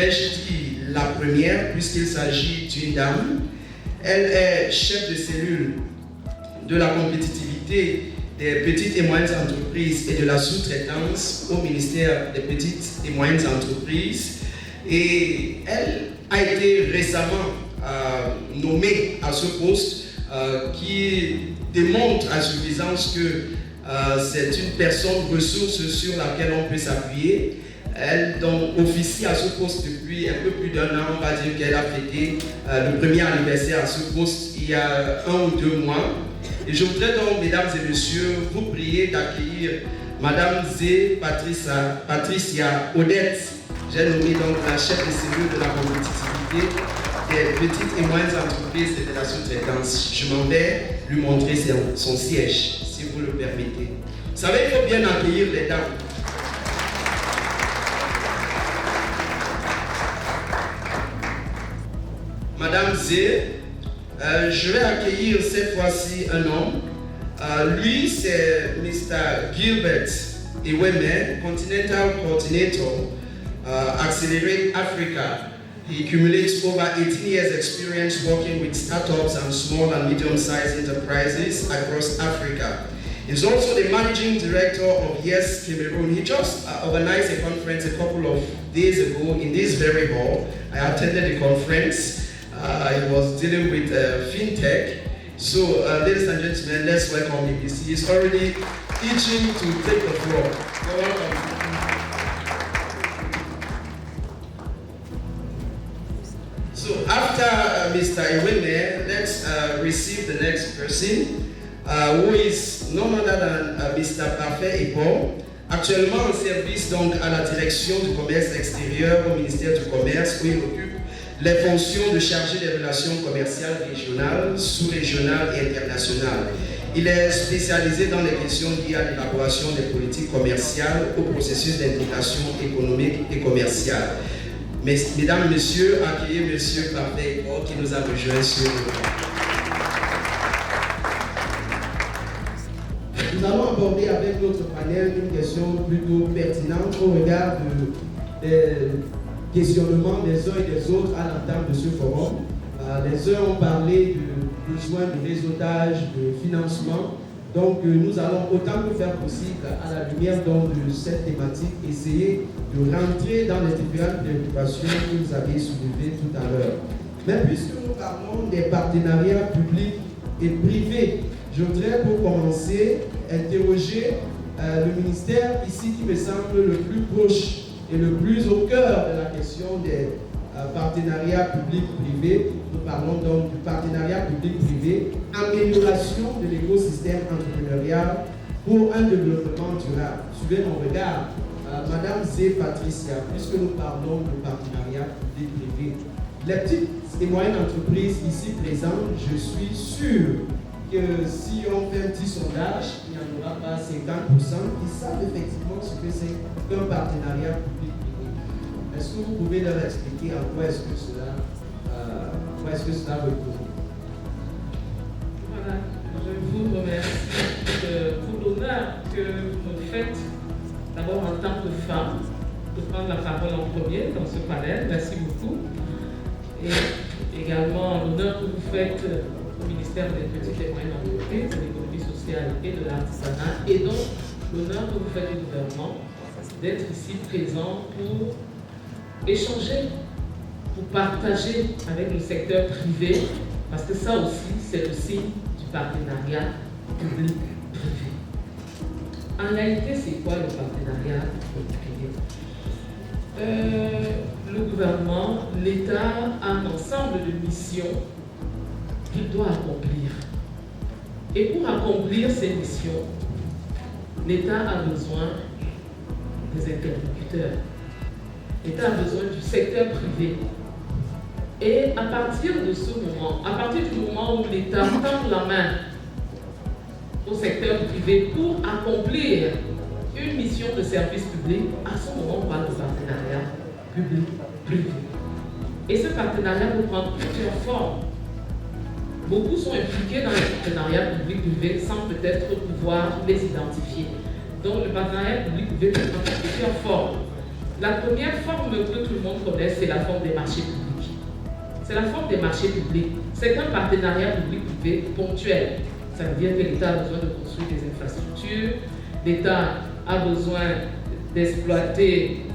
devrais-je dire la première, puisqu'il s'agit d'une dame. Elle est chef de cellule de la compétitivité des petites et moyennes entreprises et de la sous-traitance au ministère des petites et moyennes entreprises. Et elle a été récemment nommée à ce poste qui démontre à suffisance que c'est une personne ressource sur laquelle on peut s'appuyer. Elle donc officie à ce poste depuis un peu plus d'1 an. On va dire qu'elle a fêté le premier anniversaire à ce poste il y a 1 ou 2 mois. Et je voudrais donc, mesdames et messieurs, vous prier d'accueillir Madame Zé Patricia Odette. J'ai nommé donc la chef de cellule de la compétitivité des petites et moyennes entreprises et de la sous-traitance. Je m'en vais lui montrer son siège, si vous le permettez. Vous savez, il faut bien accueillir les dames. Madame Zé, je vais accueillir cette fois-ci un homme. Lui, c'est Mr. Gilbert Iweme, Continental Coordinator, Accelerate Africa. He accumulates over 18 years experience working with startups and small and medium-sized enterprises across Africa. He's also the managing director of Yes Cameroon. He just organized a conference a couple of days ago in this very hall. I attended the conference. He was dealing with fintech. So, ladies and gentlemen, let's welcome him. He's already itching to take the floor. You're welcome. So, after Mr. Iweme, let's receive the next person, who is none other than Mr. Parfait Epo, actuellement en service donc à la direction du commerce extérieur au ministère du Commerce, où il occupe les fonctions de chargé des relations commerciales régionales, sous-régionales et internationales. Il est spécialisé dans les questions liées à l'élaboration des politiques commerciales au processus d'intégration économique et commerciale. Mesdames, Messieurs, accueillez Monsieur Parfait qui nous a rejoints sur le banc. Nous allons aborder avec notre panel une question plutôt pertinente au regard des questionnements des uns et des autres à l'entame de ce forum. Les uns ont parlé du besoin de réseautage, de financement. Donc nous allons autant que faire possible, à la lumière donc, de cette thématique, essayer de rentrer dans les différentes préoccupations que vous avez soulevées tout à l'heure. Mais puisque nous parlons des partenariats publics et privés, je voudrais pour commencer interroger le ministère ici qui me semble le plus proche et le plus au cœur de la question des partenariats publics-privés. Nous parlons donc du partenariat public-privé, amélioration de l'écosystème entrepreneurial pour un développement durable. Suivez mon regard, Madame Zé Patricia, puisque nous parlons de partenariat public-privé. Les petites et moyennes entreprises ici présentes, je suis sûr que si on fait un petit sondage, il n'y en aura pas 50% qui savent effectivement ce que c'est qu'un partenariat public-privé. Est-ce que vous pouvez leur expliquer en quoi est-ce que cela repose? Voilà, je vous remercie pour l'honneur que vous me faites, d'abord en tant que femme, de prendre la parole en premier dans ce panel. Merci beaucoup. Et également l'honneur que vous faites au ministère des Petites et Moyennes Entreprises, de l'économie sociale et de l'artisanat, et donc l'honneur que vous faites au gouvernement d'être ici présent pour échanger, pour partager avec le secteur privé, parce que ça aussi, c'est le signe du partenariat public-privé. En réalité, c'est quoi le partenariat public-privé? Le gouvernement, l'État a un ensemble de missions qu'il doit accomplir. Et pour accomplir ces missions, l'État a besoin des interlocuteurs. L'État a besoin du secteur privé. Et à partir de ce moment, à partir du moment où l'État tend la main au secteur privé pour accomplir une mission de service public, à ce moment on parle de partenariat public-privé. Et ce partenariat peut prendre plusieurs formes. Beaucoup sont impliqués dans les partenariats public-privé sans peut-être pouvoir les identifier. Donc le partenariat public-privé peut prendre plusieurs formes. La première forme que tout le monde connaît, c'est la forme des marchés publics. C'est la forme des marchés publics. C'est un partenariat public-privé ponctuel. Ça veut dire que l'État a besoin de construire des infrastructures, l'État a besoin d'exploiter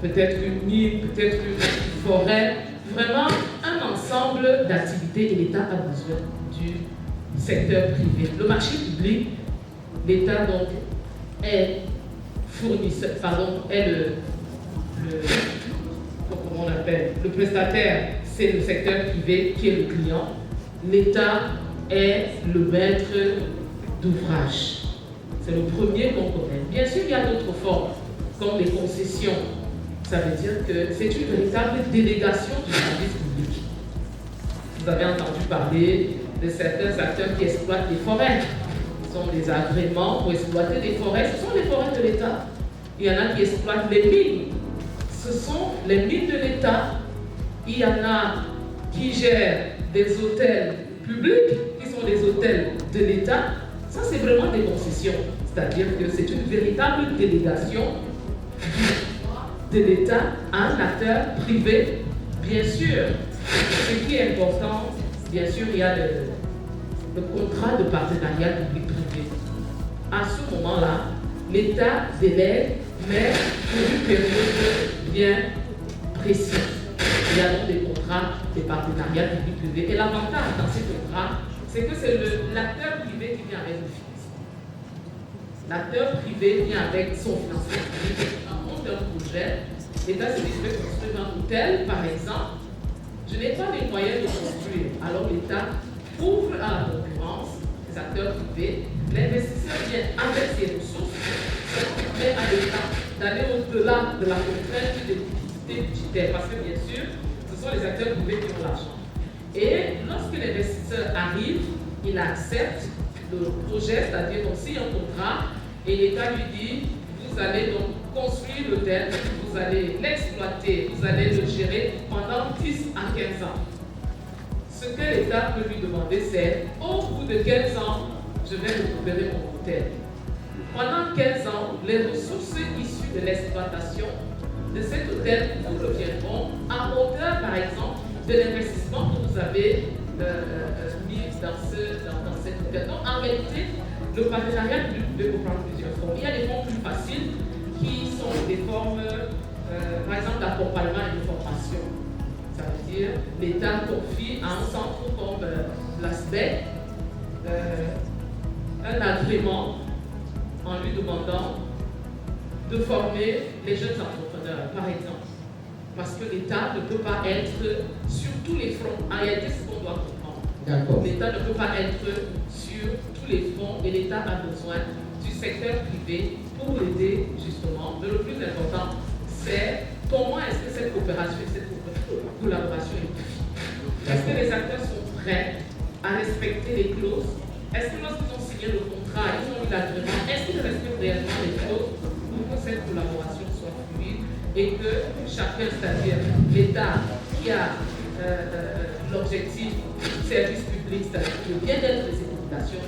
peut-être une mine, peut-être une forêt, vraiment un ensemble d'activités et l'État a besoin du secteur privé. Le marché public, l'État donc est fournisseur, comment on appelle, le prestataire, c'est le secteur privé qui est le client. L'État est le maître d'ouvrage. C'est le premier qu'on connaît. Bien sûr, il y a d'autres formes, comme les concessions. Ça veut dire que c'est une véritable délégation du service public. Vous avez entendu parler de certains acteurs qui exploitent les forêts. Ce sont des agréments pour exploiter des forêts. Ce sont les forêts de l'État. Il y en a qui exploitent les mines. Ce sont les mines de l'État. Il y en a qui gèrent des hôtels publics, qui sont des hôtels de l'État. Ça, c'est vraiment des concessions. C'est-à-dire que c'est une véritable délégation de l'État à un acteur privé. Bien sûr, ce qui est important, bien sûr, il y a le contrat de partenariat public-privé. À ce moment-là, l'État délègue, mais pour une période bien précise. Il y a donc des contrats de partenariat public-privé. Et l'avantage dans ces contrats, c'est que c'est l'acteur privé qui vient avec le financement. L'acteur privé vient avec son financement public. On monte un projet, l'État se dit je vais construire un hôtel, par exemple. Je n'ai pas les moyens de construire. Alors l'État ouvre à la concurrence les acteurs privés. L'investisseur vient avec ses ressources, ça permet à l'État d'aller au-delà de la contrainte de liquidité budgétaire. Parce que bien sûr, ce sont les acteurs privés qui ont l'argent. Et lorsque l'investisseur arrive, il accepte le projet, c'est-à-dire donc s'il y a un contrat, et l'État lui dit, vous allez donc construire l'hôtel, vous allez l'exploiter, vous allez le gérer pendant 10 à 15 ans. Ce que l'État peut lui demander, c'est, au bout de 15 ans, je vais récupérer mon hôtel. Pendant 15 ans, les ressources issues de l'exploitation de cet hôtel vous reviendront à hauteur, par exemple, de l'investissement que vous avez mis dans cette hôtel. Donc, en réalité, le partenariat peut prendre plusieurs formes. Il y a des formes plus faciles qui sont des formes, par exemple, d'accompagnement et de formation. Ça veut dire l'État confie à un centre comme l'ASBEC un agrément en lui demandant de former les jeunes entrepreneurs, par exemple. Parce que l'État ne peut pas être sur tous les fronts. En réalité, c'est ce qu'on doit comprendre. L'État ne peut pas être sur tous les fronts et l'État a besoin du secteur privé pour l'aider justement. Mais le plus important, c'est comment est-ce que cette coopération et cette collaboration est efficace. Est-ce que les acteurs sont prêts à respecter les clauses? Est-ce que lorsqu'ils ont signé le contrat, ils ont eu l'agrément, est-ce qu'ils respectent réellement les clauses pour que cette collaboration soit fluide et que chacun, c'est-à-dire l'État qui a l'objectif du service public, c'est-à-dire le bien-être des populations,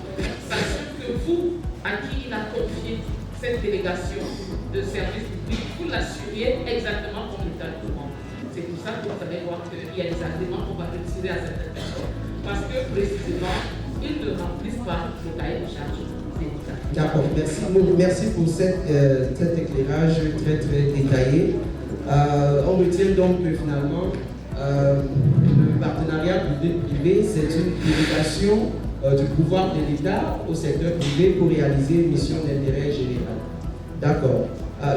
s'assure que vous, à qui il a confié cette délégation de service public, vous l'assuriez exactement comme l'État le demande. C'est pour ça que vous allez voir qu'il y a des agréments qu'on va retirer à certaines personnes. Parce que précisément, ils ne remplissent pas le cahier de charge des États. D'accord, merci pour cet éclairage très détaillé. On retient donc que finalement, le partenariat public-privé, c'est une délégation du pouvoir de l'État au secteur privé pour réaliser une mission d'intérêt général. D'accord.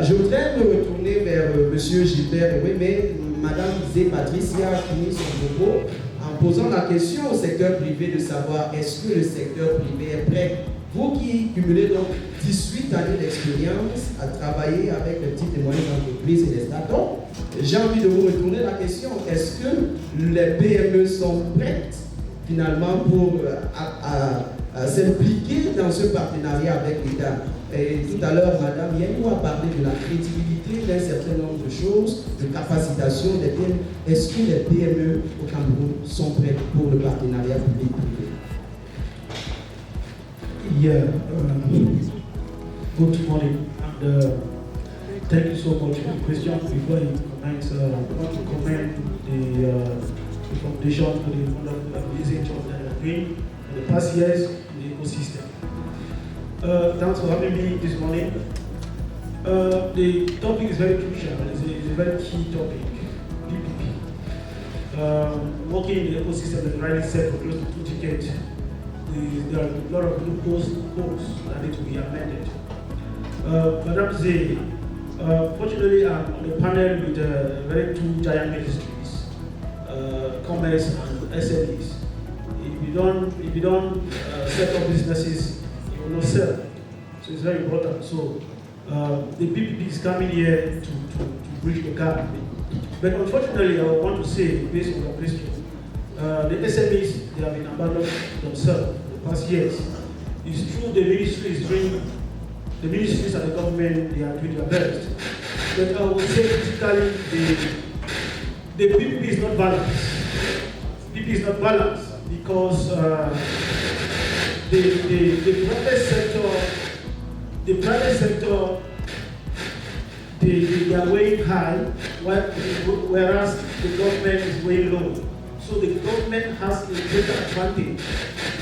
Je voudrais me retourner vers M. Gilbert, mais Mme Zé Patricia a fini son propos en posant la question au secteur privé de savoir est-ce que le secteur privé est prêt. Vous qui cumulez donc 18 années d'expérience à travailler avec les petites et moyennes entreprises et les startups, j'ai envie de vous retourner la question. Est-ce que les PME sont prêtes finalement pour s'impliquer dans ce partenariat avec l'État? Et tout à l'heure, Mme Yenou a parlé de la crédibilité d'un certain nombre de choses, de capacitation des PME. Est-ce que les PME au Cameroun sont prêtes pour le partenariat public-privé? Good morning. And Thank you so much for the question. Before he comments, I want to commend the foundation for the wonderful amazing job that they are doing in the past years in the ecosystem. Thanks for having me this morning. The topic is very crucial. It's a very key topic. PPP. Working in the ecosystem, as rightly said, for close to 2 decades, there are a lot of loopholes that need to be amended. Madam Zay, fortunately, I'm on a panel with very two giant ministries, commerce and SMEs. If you don't set up businesses, you will not sell. So it's very important. So the PPP is coming here to bridge the gap. But unfortunately, I want to say, based on your question, the SMEs, they have been abandoned themselves in the past years. It's true the ministries and the government, they are doing their best. But I would say physically, the PPP is not balanced. PPP is not balanced because the private sector, they are weighing high, whereas the government is weighing low. So the government has a greater advantage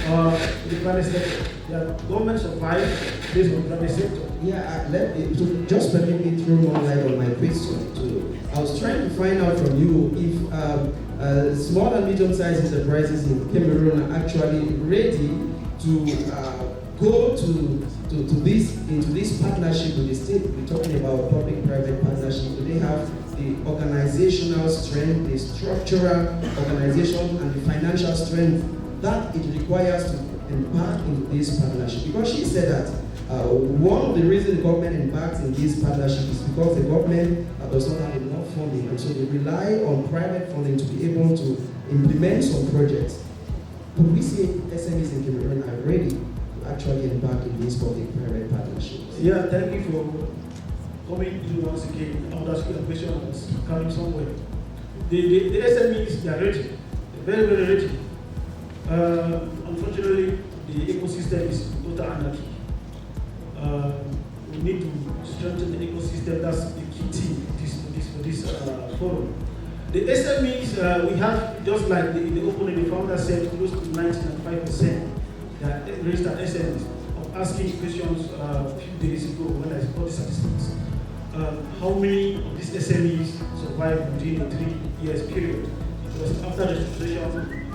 in the private sector. The government survives based on the private sector. Yeah, just permit me throw more light on my question too. I was trying to find out from you if small and medium-sized enterprises in Cameroon are actually ready to go into this partnership with the state. We're talking about public-private partnership. Do they have the organizational strength, the structural organization, and the financial strength that it requires to embark into this partnership? Because she said that one of the reasons the government embarks in this partnership is because the government does not have enough funding, and so they rely on private funding to be able to implement some projects. But we see SMEs in Cameroon are ready to actually embark in these public-private partnerships. Yeah, thank you for coming to once again. I would ask you a question that was coming somewhere. The SMEs, they are ready. They're very, very ready. Unfortunately, the ecosystem is total anarchy. We need to strengthen the ecosystem. That's the key thing for this forum. The SMEs, we have, just like the opening, the founder said, close to 95% that registered SMEs. Of asking questions a few days ago when I saw the statistics. How many of these SMEs survived within a 3 years period? Because after registration,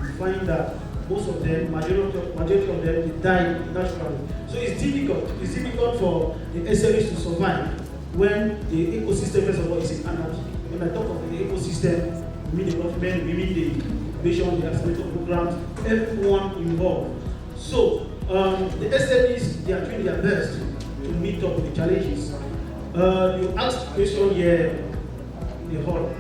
you find that most of them, majority of them, they died naturally. So it's difficult. It's difficult for the SMEs to survive when the ecosystem, first of all, is in anarchy. When I talk of the ecosystem, we mean the government, we mean the incubation, the accelerator programs, everyone involved. So the SMEs, they are doing their best to meet up with the challenges. You asked a question here in the hall,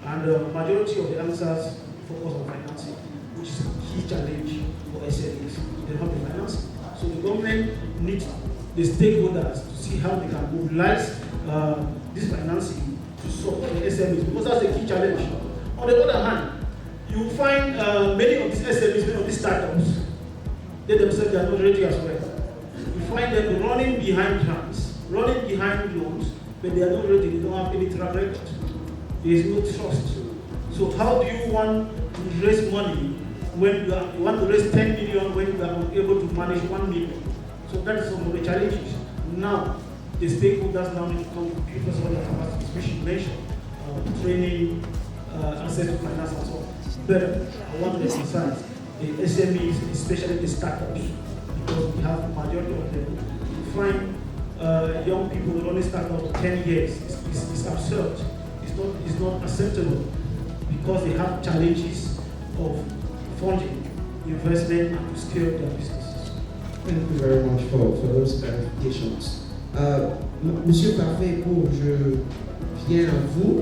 and the majority of the answers focus on financing, which is a key challenge for SMEs. They don't have the financing. So the government needs the stakeholders to see how they can mobilize this financing to support the SMEs, because that's the key challenge. On the other hand, you find many of these SMEs, many of these startups, they themselves are not ready as well. You find them running behind grants, running behind loans, but they are not ready, they don't have any track record. There is no trust. So how do you want to raise money when you want to raise 10 million when you are unable to manage 1 million? So that is some of the challenges. Now, the stakeholders now need to come to give us all the capacity, which you mentioned, training, access to finance and so on. But I want to emphasize the SMEs, especially the startups, because we have the majority of them. You find young people running startups for 10 years. It's absurd. It's not acceptable because they have challenges of funding, investment, and to scale their businesses. Thank you very much for those clarifications. Monsieur Parfait, je viens à vous.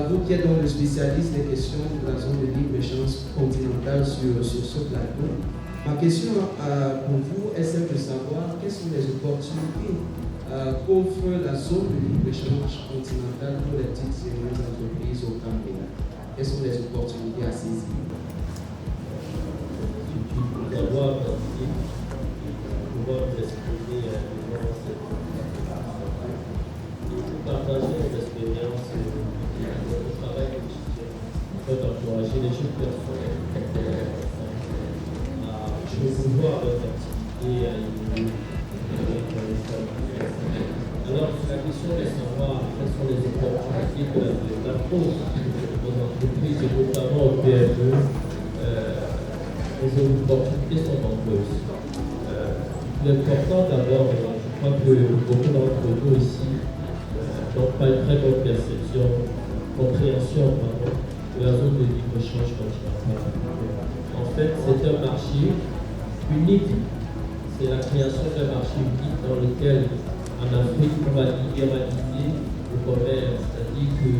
Vous qui êtes donc le spécialiste des questions de la zone de libre-échange continentale sur ce plateau. Ma question pour vous est celle de savoir quelles sont les opportunités qu'offre la zone de libre-échange continentale pour les petites et moyennes entreprises au Cameroun. Quelles sont les opportunités à saisir? D'abord, pouvoir exprimer partager partager les choses personnelles. Je vais pouvoir votre activité à évoluer. Alors, la question est de savoir quelles sont les opportunités que la pose aux entreprises et notamment aux PME. Les opportunités sont nombreuses. L'important d'abord, je crois que beaucoup d'entre nous ici n'ont pas une très bonne compréhension de la zone de libre-échange continentale. En fait, c'est un marché unique. C'est la création d'un marché unique dans lequel, en Afrique, on va libéraliser le commerce, c'est-à-dire que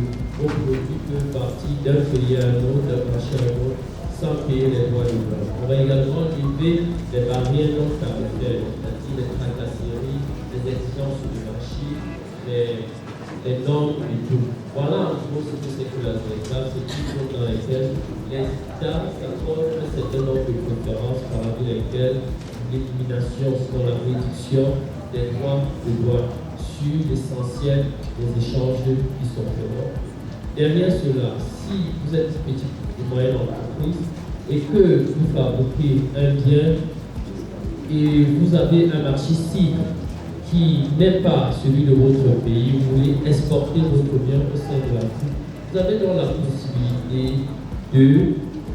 vos produits peuvent partir d'un pays à un autre, d'un marché à un autre, sans payer les droits de douane. On va également lever les barrières non tarifaires, c'est-à-dire les tracasseries, les exigences du marché, les normes et tout. Voilà en gros ce que c'est que la ZLECAf, c'est une zone dans laquelle les États s'accordent un certain nombre de préférences parmi lesquelles l'élimination, sinon la réduction des droits de douane sur l'essentiel des échanges qui sont faits. Derrière cela, si vous êtes une petite et moyenne entreprise et que vous fabriquez un bien et vous avez un marché cible qui n'est pas celui de votre pays, vous voulez exporter votre bien au sein de l'Afrique, vous avez donc la possibilité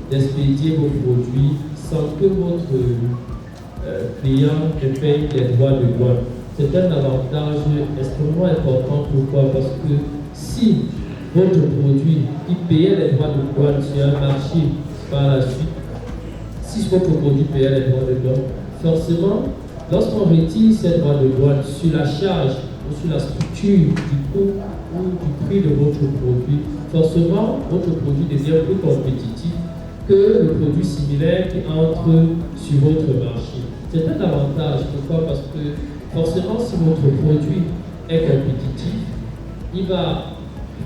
d'expédier vos produits sans que votre client ne paye les droits de douane. C'est un avantage extrêmement important. Pourquoi? Parce que si votre produit qui payait les droits de douane sur un marché par la suite, si votre produit payait les droits de douane, forcément, lorsqu'on retire ces droits de douane sur la charge ou sur la structure du coût ou du prix de votre produit, forcément, votre produit devient plus compétitif que le produit similaire qui entre sur votre marché. C'est un avantage. Pourquoi? Parce que forcément, si votre produit est compétitif, il va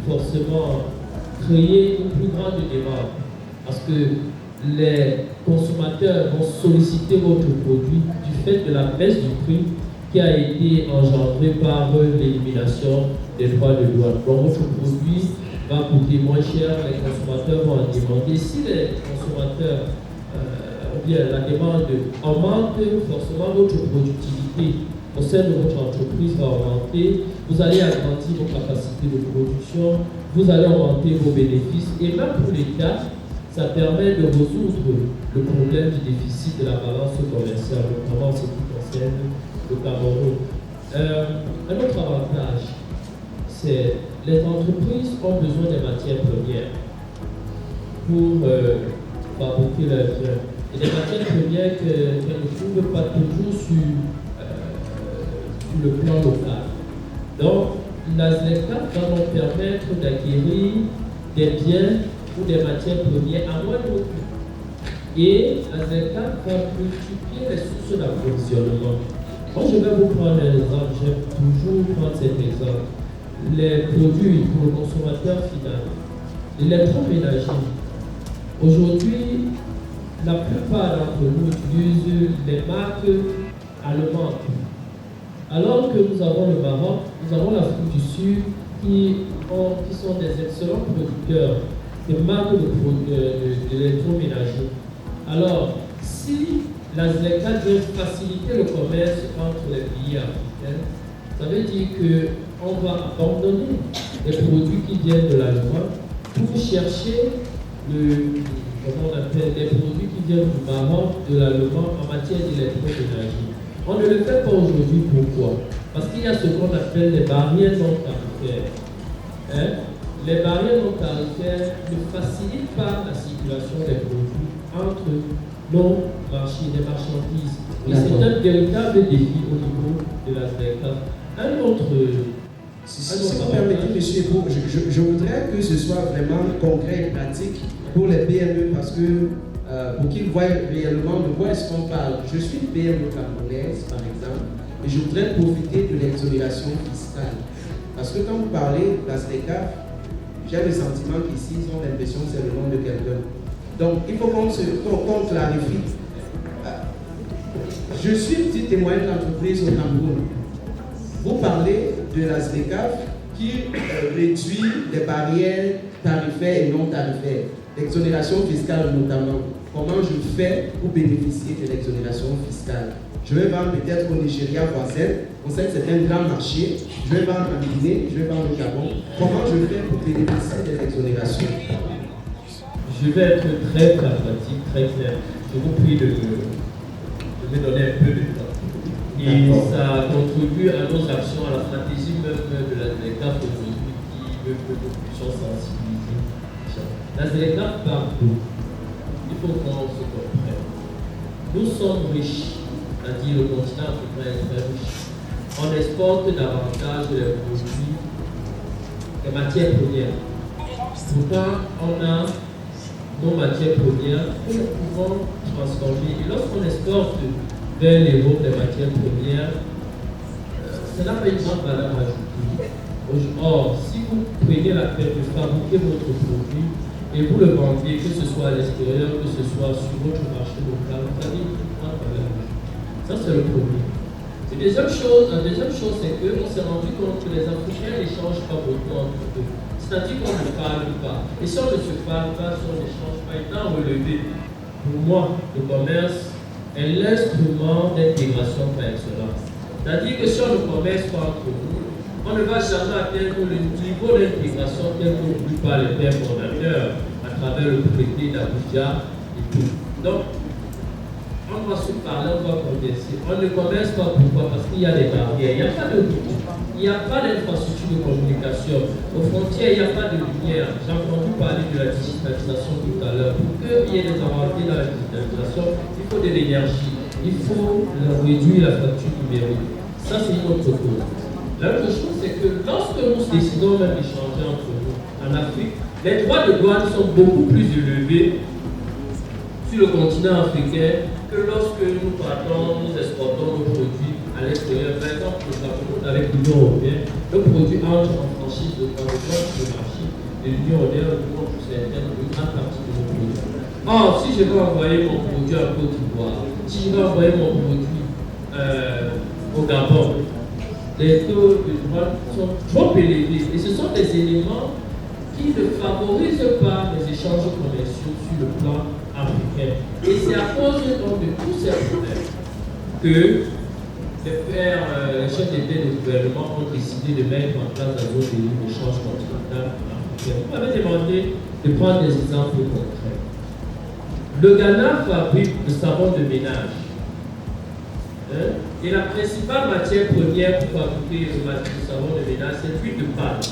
forcément créer une plus grande demande. Parce que les consommateurs vont solliciter votre produit du fait de la baisse du prix qui a été engendrée par l'élimination des droits de douane. Donc votre produit va coûter moins cher, les consommateurs vont en demander. Si les consommateurs, ou bien la demande augmente, forcément votre productivité au sein de votre entreprise va augmenter, vous allez agrandir vos capacités de production, vous allez augmenter vos bénéfices et même pour l'État, ça permet de résoudre le problème du déficit de la balance commerciale, notamment en ce qui concerne le Cameroun. Un autre avantage, c'est que les entreprises ont besoin des matières premières pour fabriquer leurs biens. Et des matières premières qu'elles ne trouvent pas toujours sur le plan local. Donc, la ZLECAf va nous permettre d'acquérir des biens ou des matières premières à moindre coût. Et la ZLECAf va multiplier les sources d'approvisionnement. Moi, je vais vous prendre un exemple, j'aime toujours prendre cet exemple. Les produits pour le consommateur final, l'électroménager. Aujourd'hui, la plupart d'entre nous utilisent les marques allemandes. Alors que nous avons le Maroc, nous avons l'Afrique du Sud qui sont des excellents producteurs de marques d'électroménager. Alors, si la ZLECAf vient faciliter le commerce entre les pays africains, ça veut dire qu'on va abandonner les produits qui viennent de l'Allemagne pour chercher les produits qui viennent du Maroc, de l'Allemagne en matière d'électroménager. On ne le fait pas aujourd'hui. Pourquoi? Parce qu'il y a ce qu'on appelle les barrières non tarifaires. Les barrières non tarifaires ne facilitent pas la circulation des produits entre nos marchés, des marchandises. Et c'est un véritable défi au niveau de la ZLECAf. Un autre. Si vous permettez, monsieur Ebo, je voudrais que ce soit vraiment concret et pratique pour les PME parce que pour qu'ils voient réellement de quoi est-ce qu'on parle. Je suis une PME camerounaise, par exemple, et je voudrais profiter de l'exonération fiscale. Parce que quand vous parlez de la ZLECAf, j'ai le sentiment qu'ici, ils ont l'impression que c'est le nom de quelqu'un. Donc, il faut qu'on clarifie. Je suis une petite et moyenne entreprise au Cameroun. Vous parlez de la ZLECAf qui réduit les barrières tarifaires et non tarifaires. l'exonération fiscale notamment. Comment je fais pour bénéficier de l'exonération fiscale? Je vais vendre peut-être au Nigeria voisin. On sait que c'est un grand marché. Je vais vendre en Guinée, je vais vendre au Gabon. Comment je fais pour bénéficier des exonérations? Je vais être très pragmatique, très clair. Je vous prie de me donner un peu de temps. Et ça contribue à nos actions, à la stratégie même de la ZLECAf aujourd'hui qui veut que nous puissions sensibiliser. La ZLECAf partout. Il faut qu'on se comprenne. Nous sommes riches, c'est-à-dire le continent africain est très riche. On exporte davantage les produits, les matières premières. Pourtant, on a nos matières premières que nous pouvons transformer. Et lorsqu'on exporte vers l'Europe des matières premières, cela fait une grande valeur ajoutée. Or, si vous prenez la peine de fabriquer votre produit et vous le vendez, que ce soit à l'extérieur, que ce soit sur votre marché local, vous avez une grande valeur ajoutée. Ça, c'est le premier. La deuxième chose, c'est qu'on s'est rendu compte que les Africains n'échangent pas beaucoup entre eux. C'est-à-dire qu'on ne parle pas. Et si on ne se parle pas, si on n'échange pas, étant relevé, pour moi, le commerce est l'instrument d'intégration par excellence. C'est-à-dire que si on ne commerce pas entre nous, on ne va jamais atteindre le niveau d'intégration tel que voulu par les pères fondateurs à travers le traité d'Abuja et tout. Donc, on va se parler, on va converser. On ne commerce pas pourquoi? Parce qu'il y a des barrières, il n'y a pas de route, il n'y a pas d'infrastructure de communication. Aux frontières, il n'y a pas de lumière. J'ai entendu parler de la digitalisation tout à l'heure. Pour qu'il y ait des avancées dans la digitalisation, il faut de l'énergie. Il faut réduire la facture numérique. Ça, c'est une autre chose. L'autre chose, c'est que lorsque nous décidons même d'échanger entre nous en Afrique, les droits de douane sont beaucoup plus élevés sur le continent africain que lorsque nous partons, nous exportons nos produits à l'extérieur. Par exemple, avec l'Union européenne, nos produits entrent en franchise de douane sur le marché de l'Union européenne pour certaines une grande partie de nos produits. Or, si je veux envoyer mon produit en Côte d'Ivoire, si je veux envoyer mon produit au Gabon, les taux de douane sont trop élevés. Et ce sont des éléments qui ne favorisent pas les échanges commerciaux sur le plan africain. Et c'est à cause donc de tous ces problèmes que les chefs d'État et de gouvernement ont décidé de mettre en place la zone de libre-échange continentale africaine. Vous m'avez demandé de prendre des exemples concrets. Le Ghana fabrique le savon de ménage. Et la principale matière première pour fabriquer le savon de ménage, c'est l'huile de palme.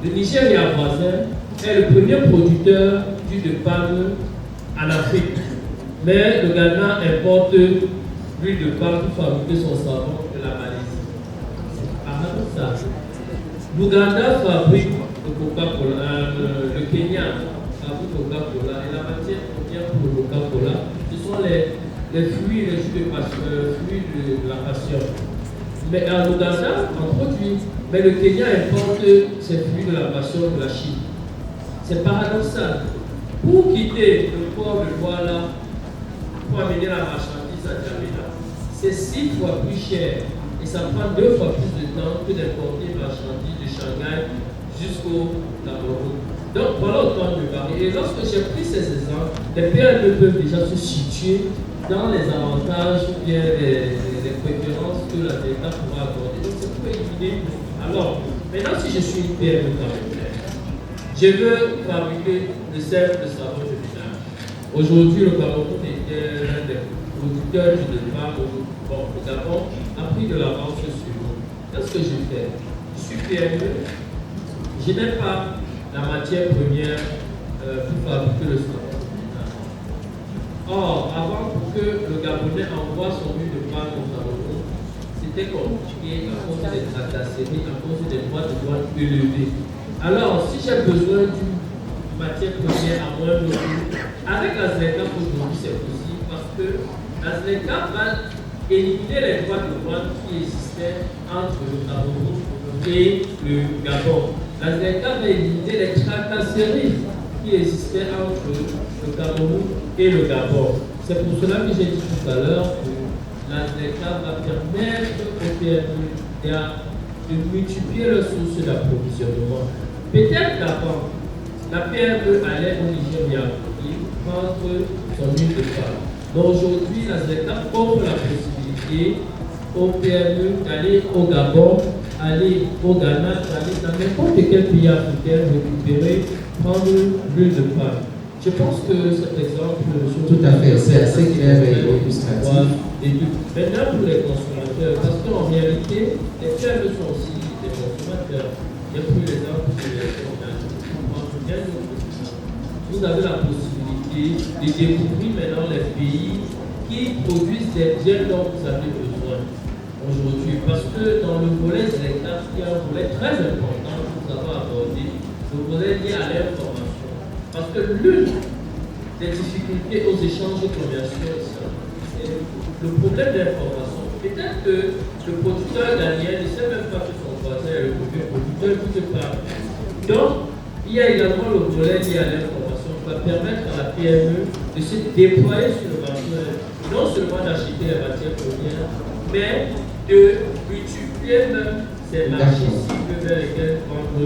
Le Nigeria voisin est le premier producteur d'huile de palme en Afrique. Mais le Ghana importe l'huile de palme pour fabriquer son savon de la Malaisie. C'est ça. L'Ouganda fabrique le Coca-Cola, le Kenya fabrique le Coca-Cola. Et la matière première pour le Coca-Cola, ce sont les fruits, les jus fruits de la passion. Mais en Ouganda, on produit. Mais le Kenya importe ces fruits de la passion de la Chine. C'est paradoxal. Pour quitter le port de Douala, pour amener la marchandise à Djamena, c'est 6 fois plus cher. Et ça prend 2 fois plus de temps que d'importer une marchandise de Shanghai jusqu'au Cameroun. Donc voilà autant de barrières. Et lorsque j'ai pris ces exemples, les PME peuvent déjà se situer dans les avantages ou bien les préférences que la ZLECAf pourra accorder. Donc c'est pour éliminer. Alors, maintenant si je suis une PME camerounaise, je veux fabriquer le sel de savon de ménage. Aujourd'hui, le Cameroun était l'un des producteurs du départ. Bon, le Gabon a pris de l'avance sur nous. Qu'est-ce que je fais? Je suis PME. Je n'ai pas la matière première pour fabriquer le savon. Or, avant que le Gabonais envoie son huile de palme au Cameroun, c'était compliqué à cause des tracasseries, à cause des droits de douane élevés. Alors, si j'ai besoin d'une matière première à moindre coût, avec la ZLECAf aujourd'hui, c'est possible parce que la ZLECAf va éliminer les droits de douane qui existaient entre le Cameroun et le Gabon. La ZLECAf va éliminer les tracasseries qui existaient entre le Cameroun et le Gabon. C'est pour cela que j'ai dit tout à l'heure que la ZLECAf va permettre aux PME de multiplier leurs sources d'approvisionnement. Peut-être qu'avant, La PME allait au Nigeria prendre son huile de palme. Donc aujourd'hui, la ZECA offre la possibilité aux PME d'aller au Gabon, aller au Ghana, aller dans n'importe quel pays africain, récupérer, prendre l'huile de palme. Je pense que cet exemple... Tout à fait, c'est assez clair et illustratif. Maintenant pour les consommateurs, parce qu'en réalité, les PME sont aussi des consommateurs. J'ai pris l'exemple de vous avez la possibilité de découvrir maintenant les pays qui produisent des biens dont vous avez besoin aujourd'hui. Parce que dans le volet ZECA, il y a un volet très important que nous avons abordé, le volet lié à l'information. Parce que l'une des difficultés aux échanges commerciaux, c'est le problème d'information. Peut-être que le producteur Daniel ne sait même pas que son voisin est le producteur qui te parle. Donc, il y a également le volet lié à l'information qui va permettre à la PME de se déployer sur le marché, non seulement d'acheter les matières premières, mais de multiplier même ces marchés cibles vers lesquels prendre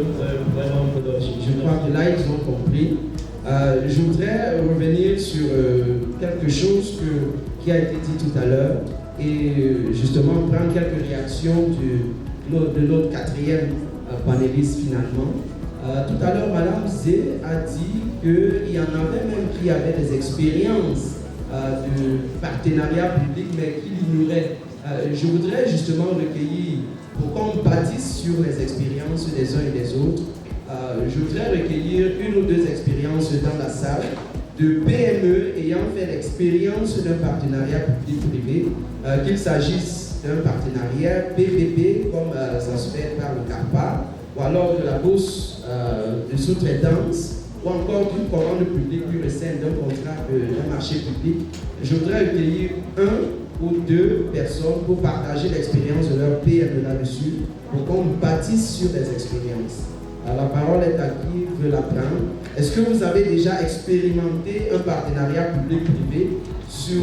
vraiment production. Je crois que là, ils ont compris. Je voudrais revenir sur quelque chose qui a été dit tout à l'heure et justement prendre quelques réactions de notre quatrième panéliste finalement. Tout à l'heure, Madame Zé a dit qu'il y en avait même qui avaient des expériences de partenariat public mais qui l'ignoraient. Je voudrais justement recueillir, pour qu'on bâtisse sur les expériences des uns et des autres, je voudrais recueillir une ou deux expériences dans la salle de PME ayant fait l'expérience d'un partenariat public-privé, qu'il s'agisse d'un partenariat PPP, comme ça se fait par le CARPA, ou alors de la bourse de sous-traitance, ou encore d'une commande publique pure et simple, d'un contrat d'un marché public. Je voudrais recueillir un ou deux personnes pour partager l'expérience de leur PME là-dessus, pour qu'on bâtisse sur les expériences. Alors, la parole est à qui veut la prendre. Est-ce que vous avez déjà expérimenté un partenariat public-privé sur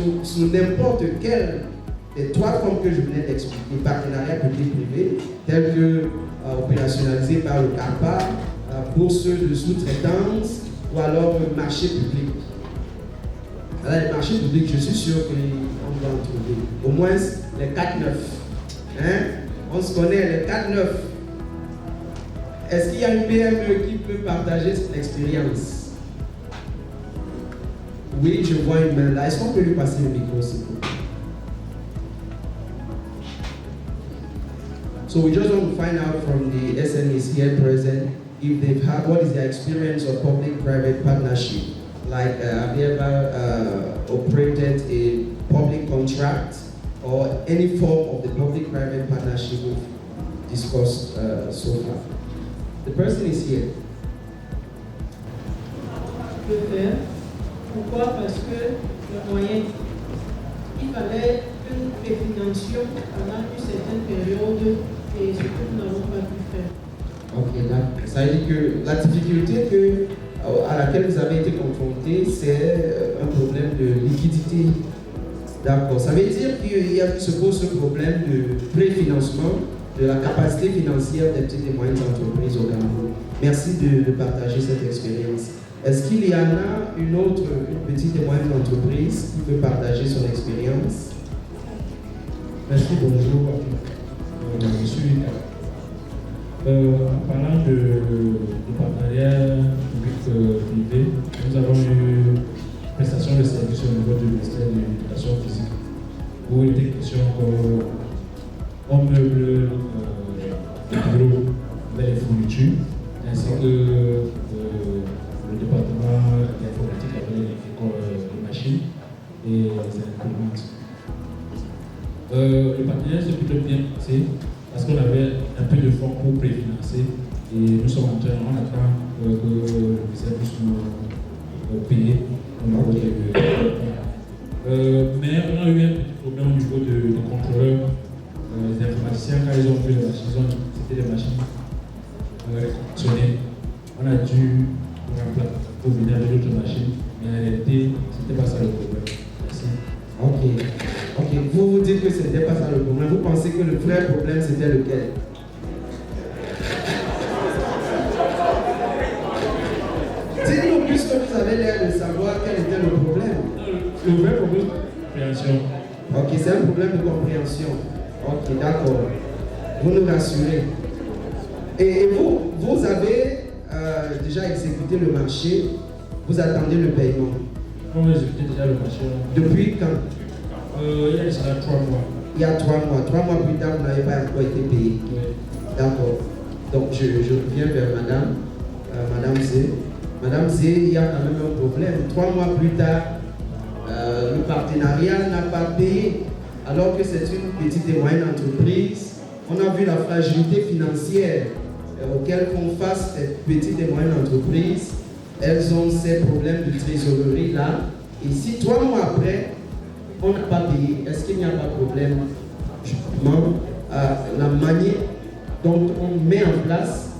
n'importe quel des trois formes que je venais d'expliquer, partenariat public-privé, tel que opérationnalisé par le CARPA, bourse de sous-traitance ou alors marché public? Alors, les marchés publics, je suis sûr qu'on va en trouver au moins les 4-9. Hein? On se connaît, les 4-9. Est-ce qu'il y a une PME qui peut partager son expérience? Oui, je vois une main là. Est-ce qu'on peut lui passer le micro, s'il vous plaît? So we just want to find out from the SMEs here present if they've had, what is their experience of public-private partnership? Like, have you ever operated a public contract or any form of the public-private partnership we've discussed so far? The person is here. Je peux faire. Pourquoi? Parce que le moyen, il fallait une préfinanciation pendant une certaine période et ce que nous n'avons pas pu faire. Ok, d'accord. Ça veut dire que la difficulté à laquelle vous avez été confronté, c'est un problème de liquidité. D'accord. Ça veut dire qu'il se pose ce problème de préfinancement, de la capacité financière des petites et moyennes entreprises au Cameroun. Merci de partager cette expérience. Est-ce qu'il y en a une petite et moyenne entreprise qui peut partager son expérience? Merci, bonjour. Je suis Lucas. En parlant de partenariat public-privé, nous avons eu prestation de services au niveau du ministère de l'Éducation physique où il était question qu'on meuble les bureaux avec les fournitures, ainsi que le département d'informatique avec les machines et les imprimantes. Le partenariat s'est plutôt bien passé parce qu'on avait un peu de fonds pour préfinancer et nous sommes en attend que le ministère puisse nous payer au niveau mais on a eu un petit problème au niveau des contrôleurs, les informaticiens, quand ils ont vu les machines, c'était des machines fonctionnées. On a dû pour venir avec d'autres machines, mais en réalité, c'était pas ça le problème. Merci. Ok. Vous dites que ce n'était pas ça le problème. Vous pensez que le vrai problème c'était lequel? compréhension. Ok, c'est un problème de compréhension. Ok, d'accord. Vous nous rassurez. Et vous avez déjà exécuté le marché, vous attendez le paiement. On a exécuté déjà le marché. Depuis quand? Il y a déjà 3 mois. Il y a 3 mois. 3 mois plus tard, vous n'avez pas encore été payé. Oui. D'accord. Donc je reviens vers Madame Zé. Madame Zé, il y a quand même un problème. 3 mois plus tard, le partenariat n'a pas payé, alors que c'est une petite et moyenne entreprise. On a vu la fragilité financière auquel font face ces petites et moyennes entreprises. Elles ont ces problèmes de trésorerie là. Et si 3 mois après, on n'a pas payé, est-ce qu'il n'y a pas de problème? Justement, la manière dont on met en place,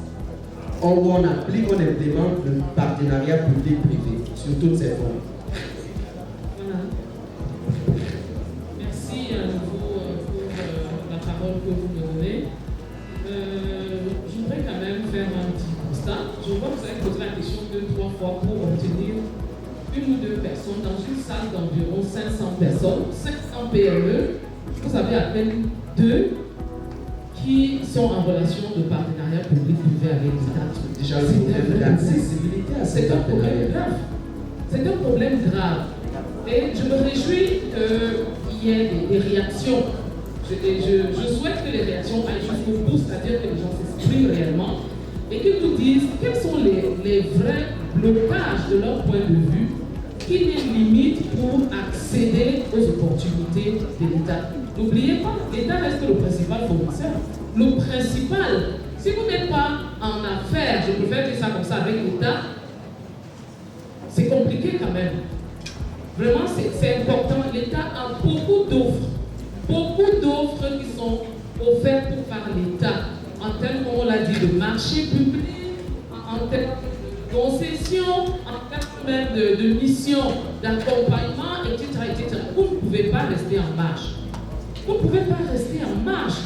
où on applique, on implémente le partenariat public-privé sur toutes ces formes. Voilà. Merci à nouveau pour la parole que vous me donnez. Je voudrais quand même faire un petit constat. Je vois que vous avez posé la question 2-3 fois pour obtenir une ou deux personnes dans une salle d'environ 500 personnes, 500 PME. Vous avez à peine 2 qui sont en relation de partenariat public-privé avec l'État. Déjà, le problème d'accessibilité à ces C'est un problème partenariats. grave. C'est un problème grave. Et je me réjouis qu'il y ait des réactions. Je souhaite que les réactions aillent jusqu'au bout, c'est-à-dire que les gens s'expriment réellement et qu'ils nous disent quels sont les vrais blocages de leur point de vue qui les limitent pour accéder aux opportunités de l'État. N'oubliez pas, l'État reste le principal fournisseur. Le principal, si vous n'êtes pas en affaires, je préfère dire ça comme ça avec l'État, c'est compliqué quand même. Vraiment, c'est important. L'État a beaucoup d'offres qui sont offertes par l'État, en termes, comme on l'a dit, de marché public, en termes de concession, en termes même de mission, d'accompagnement, etc. Vous ne pouvez pas rester en marge. Vous ne pouvez pas rester en marge.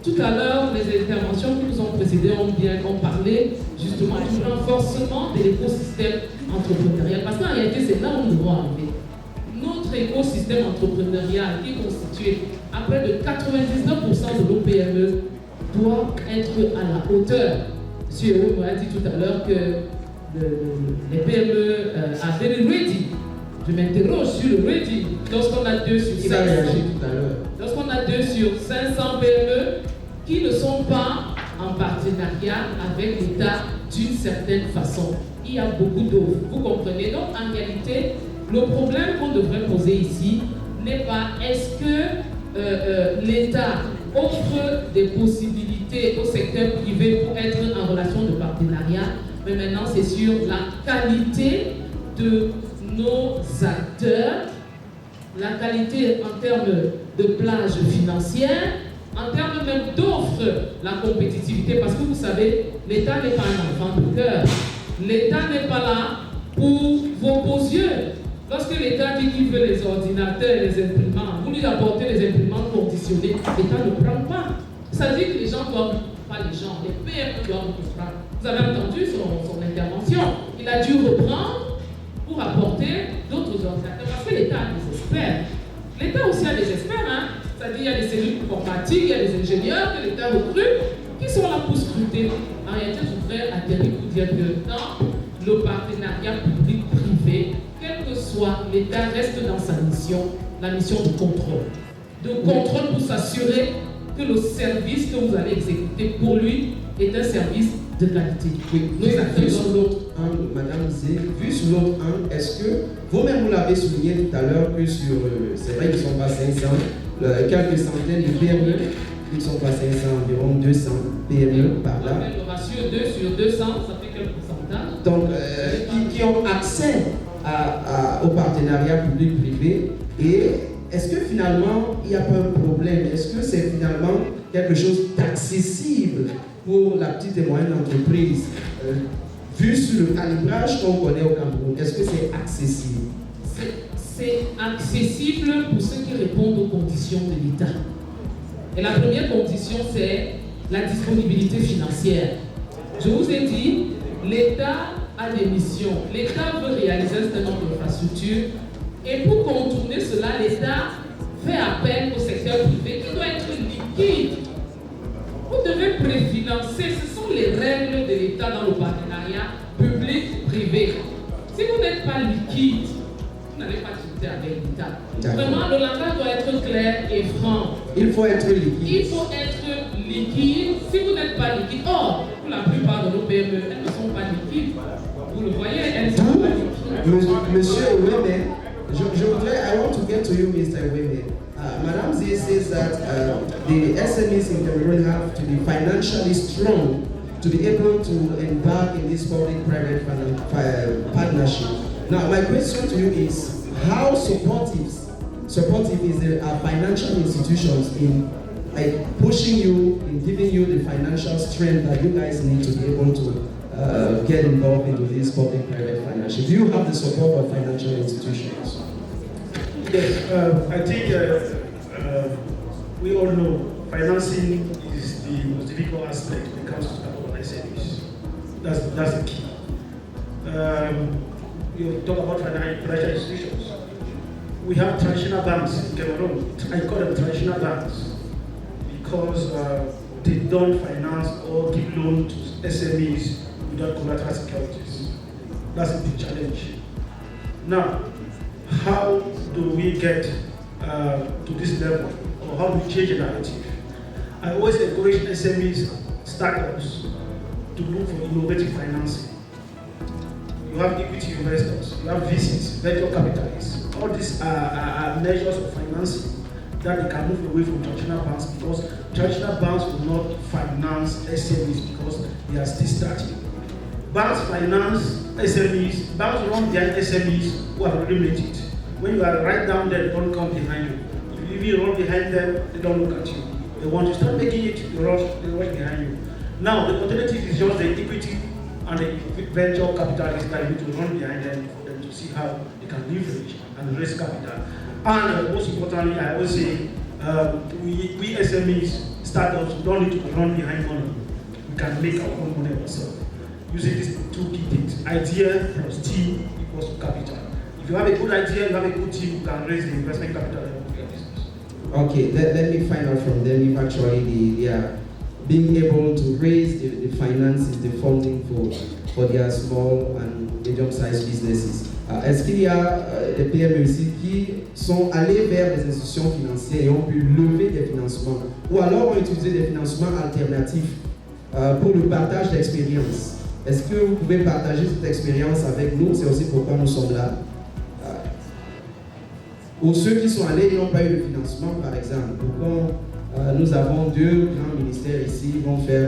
Tout à l'heure, les interventions qui nous ont précédées ont parlé justement du renforcement de l'écosystème entrepreneurial. Parce qu'en réalité, c'est là où nous devons arriver. Notre écosystème entrepreneurial, qui est constitué à près de 99% de nos PME, doit être à la hauteur. M. Ewo m'a dit tout à l'heure que les PME are very ready. Je m'interroge sur le ready. Lorsqu'on a 2 sur 500, Il a réagi tout à l'heure. lorsqu'on a 2 sur 500 PME qui ne sont pas en partenariat avec l'État d'une certaine façon, il y a beaucoup d'offres. Vous comprenez? Donc en réalité, le problème qu'on devrait poser ici n'est pas est-ce que l'État offre des possibilités au secteur privé pour être en relation de partenariat, mais maintenant c'est sur la qualité de nos acteurs, la qualité en termes de plage financière, en termes même d'offres, la compétitivité, parce que vous savez, l'État n'est pas un enfant de cœur. L'État n'est pas là pour vos beaux yeux. Lorsque l'État dit qu'il veut les ordinateurs et les imprimantes, vous lui apportez les imprimantes conditionnées, l'État ne prend pas. Ça dit que les gens doivent, pas les gens, les PME doivent comprendre. Vous avez entendu son intervention. Il a dû reprendre pour apporter d'autres ordinateurs, parce que l'État a des experts. L'État aussi a des experts, hein. C'est-à-dire qu'il y a des cellules informatiques, il y a des ingénieurs que l'État recrute qui sont là pour scruter. En réalité, je voudrais atterrir pour dire que dans le partenariat public-privé, quel que soit l'État, reste dans sa mission, la mission de contrôle. De contrôle pour s'assurer que le service que vous allez exécuter pour lui est un service de qualité. Oui, vu sur l'autre angle, Madame Zé, vu sur l'autre angle, est-ce que vous-même vous l'avez souligné tout à l'heure que sur, c'est vrai qu'ils ne sont pas 500, quelques centaines de PME, ils ne sont pas 500, environ 200 PME par là. Le ratio 2 sur 200, ça fait quel pourcentage? Donc, qui ont accès au partenariat public-privé. Et est-ce que finalement, il n'y a pas un problème? Est-ce que c'est finalement quelque chose d'accessible pour la petite et moyenne entreprise? Vu sur le calibrage qu'on connaît au Cameroun, est-ce que c'est accessible? C'est accessible pour ceux qui répondent aux conditions de l'État. Et la première condition, c'est la disponibilité financière. Je vous ai dit, l'État a des missions. L'État veut réaliser un certain nombre d'infrastructures Et pour contourner cela, l'État fait appel au secteur privé qui doit être liquide. Vous devez préfinancer, ce sont les règles de l'État dans le partenariat public-privé. Si vous n'êtes pas liquide, vous n'allez pas discuter avec l'État. Vraiment, le langage doit être clair et franc. Il faut être liquide. Il faut être liquide. Si vous n'êtes pas liquide, or, pour la plupart de nos PME, elles ne sont pas liquides. Vous le voyez, elles ne sont pas liquides. Monsieur Weme, je voudrais, I want to get to you, Mr. Weme. Madame Z says that the SMEs in Cameroon have to be financially strong to be able to embark in this public-private partnership. Now, my question to you is, how supportive is the financial institutions in pushing you, in giving you the financial strength that you guys need to be able to get involved into this public-private partnership? Do you have the support of financial institutions? Yes, I think we all know financing is the most difficult aspect when it comes to capital SMEs. That's the key. You talk about financial institutions. We have traditional banks in Cameroon. I call them traditional banks because they don't finance or give loan to SMEs without collateral securities. That's a big challenge. Now, how do we get to this level, or how do we change the narrative? I always encourage SMEs, startups, to look for innovative financing. You have equity investors, you have VCs, venture capitalists. All these are measures of financing that they can move away from traditional banks, because traditional banks will not finance SMEs because they are still starting. Banks finance SMEs, banks run behind SMEs who have already made it. When you are right down there, they don't come behind you. If you run behind them, they don't look at you. They want to start making it, they rush behind you. Now, the alternative is just the equity and the venture capitalists that you need to run behind them for them to see how they can leverage and raise capital. And most importantly, I always say, we SMEs, startups, don't need to run behind money. We can make our own money ourselves. Using these two key things: idea plus team equals capital. If you have a good idea, you have a good team, you can raise the investment capital of your business. Okay, let me find out from them if actually they are being able to raise the finances, the funding for their small and medium-sized businesses. Est-ce qu'il y a des PME ici qui sont allés vers des institutions financières et ont pu lever des financements, ou alors ont utilisé des financements alternatifs pour le partage d'expérience? Est-ce que vous pouvez partager cette expérience avec nous? C'est aussi pourquoi nous sommes là. Ou ceux qui sont allés et n'ont pas eu de financement, par exemple. Pourquoi nous avons deux grands ministères ici qui vont faire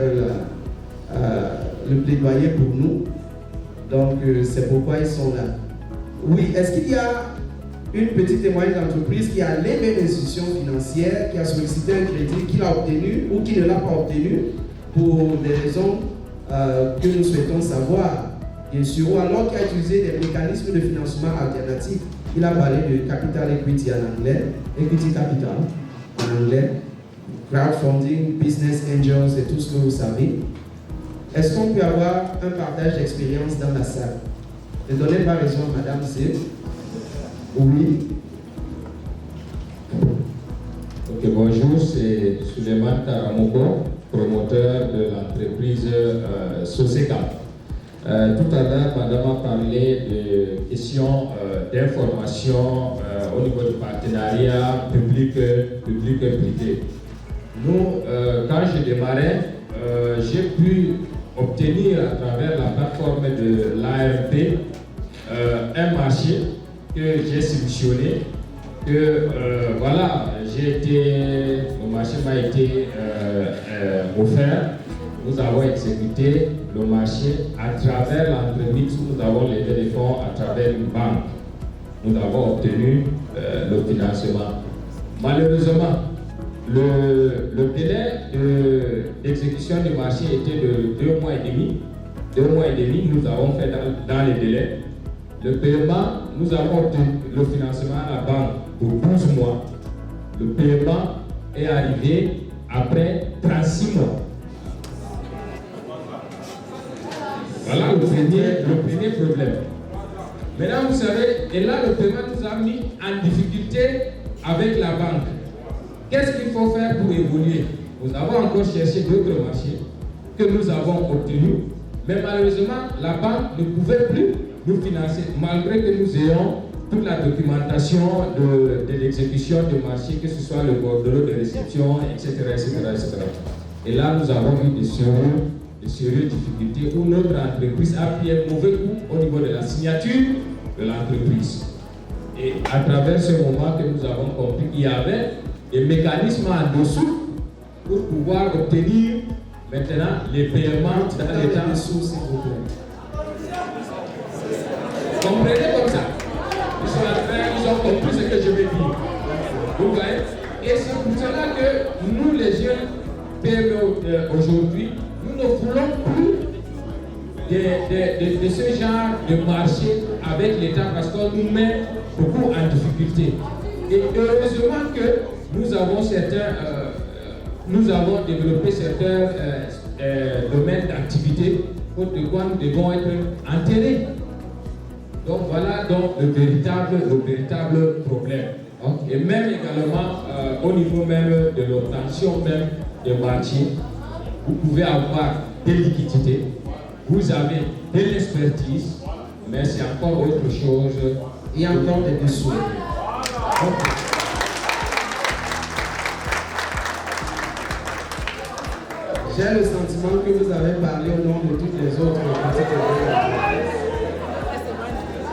le plaidoyer pour nous. Donc, c'est pourquoi ils sont là. Oui, est-ce qu'il y a une petite et moyenne entreprise qui a allé vers l'institution financière, qui a sollicité un crédit, qui l'a obtenu ou qui ne l'a pas obtenu pour des raisons que nous souhaitons savoir, bien sûr, ou alors qui a utilisé des mécanismes de financement alternatifs? Il a parlé de capital equity en anglais, equity capital en anglais, crowdfunding, business angels et tout ce que vous savez. Est-ce qu'on peut avoir un partage d'expérience dans la salle? Ne donnez pas raison à Madame C. Oui. Ok, bonjour, c'est Suleiman Karamoko, promoteur de l'entreprise Soseca. Tout à l'heure, Madame a parlé de questions d'information au niveau du partenariat public-privé. Nous, quand je démarrais, j'ai pu obtenir à travers la plateforme de l'ARP un marché que j'ai sélectionné, que voilà, le marché m'a été offert. Nous avons exécuté le marché à travers l'entreprise où nous avons levé des fonds à travers une banque. Nous avons obtenu le financement. Malheureusement, le délai d'exécution du marché était de 2 mois et demi. 2 mois et demi, nous avons fait dans les délais. Le paiement, nous avons obtenu le financement à la banque pour 12 mois. Le paiement est arrivé après 36 mois. Voilà le premier problème. Maintenant, vous savez, et là, le paiement nous a mis en difficulté avec la banque. Qu'est-ce qu'il faut faire pour évoluer? Nous avons encore cherché d'autres marchés que nous avons obtenus, mais malheureusement, la banque ne pouvait plus nous financer, malgré que nous ayons toute la documentation de l'exécution du marché, que ce soit le bordereau de réception, etc., etc., etc. Et là, nous avons eu de sérieuses difficultés où notre entreprise a pris un mauvais coup au niveau de la signature de l'entreprise. Et à travers ce moment que nous avons compris qu'il y avait des mécanismes en dessous pour pouvoir obtenir maintenant les paiements dans les temps sous, s'il vous plaît. Comprenez comme ça. Ils ont compris ce que je veux dire. Vous voyez? Et c'est pour cela que nous, les jeunes PME aujourd'hui, nous ne voulons plus de ce genre de marché avec l'État parce qu'on nous met beaucoup en difficulté. Et heureusement que nous avons développé certains domaines d'activité pour de quoi nous devons être enterrés. Donc voilà donc le véritable problème. Et même également au niveau même de l'obtention même des marchés, vous pouvez avoir des liquidités, vous avez de l'expertise, mais c'est encore autre chose. Il y a encore des dessous. J'ai le sentiment que vous avez parlé au nom de toutes les autres petites entreprises.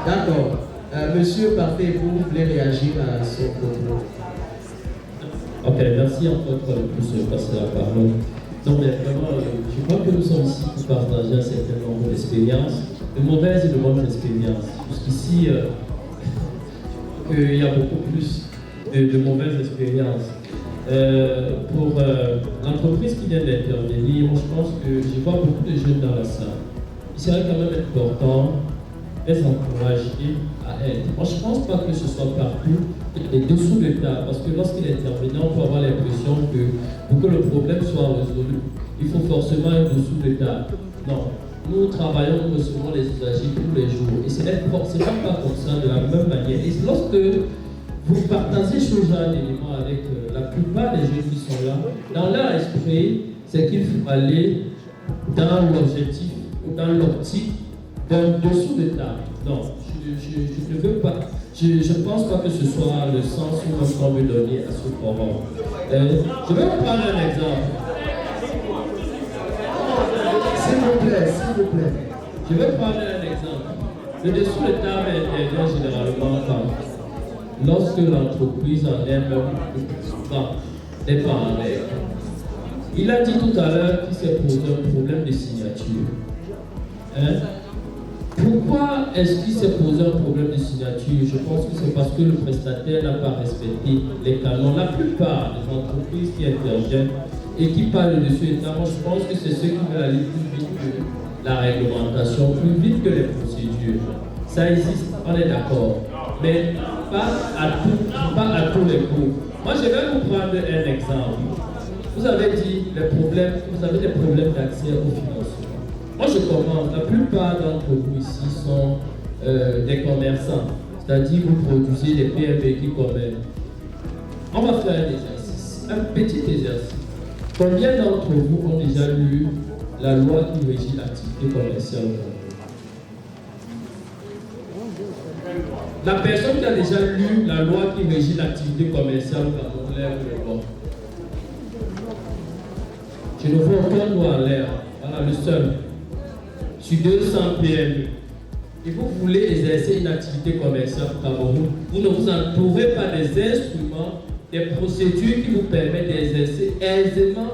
D'accord. Monsieur Parfait, vous voulez réagir à ce propos? Ok, merci encore pour passer la parole. Non, mais vraiment, je crois que nous sommes ici pour partager un certain nombre d'expériences, de mauvaises et de bonnes expériences. Jusqu'ici, il y a beaucoup plus de mauvaises expériences. Pour l'entreprise qui vient d'intervenir, moi je pense que je vois beaucoup de jeunes dans la salle. Il serait quand même important de les encourager à être. Moi je ne pense pas que ce soit partout les dessous de table, parce que lorsqu'il est intervenant, on peut avoir l'impression que pour que le problème soit résolu, il faut forcément un dessous de table. Non, nous travaillons, nous recevons les usagers tous les jours. Et ce n'est pas comme ça de la même manière. Et lorsque vous partagez ce genre d'éléments avec la plupart des jeunes qui sont là, dans leur esprit, c'est qu'il faut aller dans l'objectif ou dans l'optique d'un dessous de table. Non, je ne veux pas. Je ne pense pas que ce soit le sens qu'on veut donner à ce forum. Je vais vous prendre un exemple. S'il vous plaît. Je vais prendre un exemple. Le dessous de table intervient généralement lorsque l'entreprise en elle-même n'est pas en règle. Il a dit tout à l'heure qu'il s'est posé un problème de signature. Pourquoi est-ce qu'il s'est posé un problème de signature? Je pense que c'est parce que le prestataire n'a pas respecté les canons. La plupart des entreprises qui interviennent et qui parlent de ce état, moi je pense que c'est ceux qui veulent aller plus vite que la réglementation, plus vite que les procédures. Ça existe, on est d'accord. Mais pas à tous les coups. Moi je vais vous prendre un exemple. Vous avez dit vous avez des problèmes d'accès au financement. Moi je commence, la plupart d'entre vous ici sont des commerçants, c'est-à-dire vous produisez des PME qui commercent. On va faire un exercice, un petit exercice. Combien d'entre vous ont déjà lu la loi qui régit l'activité commerciale? La personne qui a déjà lu la loi qui régit l'activité commerciale au Cameroun, lève le doigt. Je ne vois aucun doigt en l'air. Voilà le seul. Sur 200 PME. Et vous voulez exercer une activité commerciale au Cameroun, vous ne vous entourez pas des instruments, des procédures qui vous permettent d'exercer aisément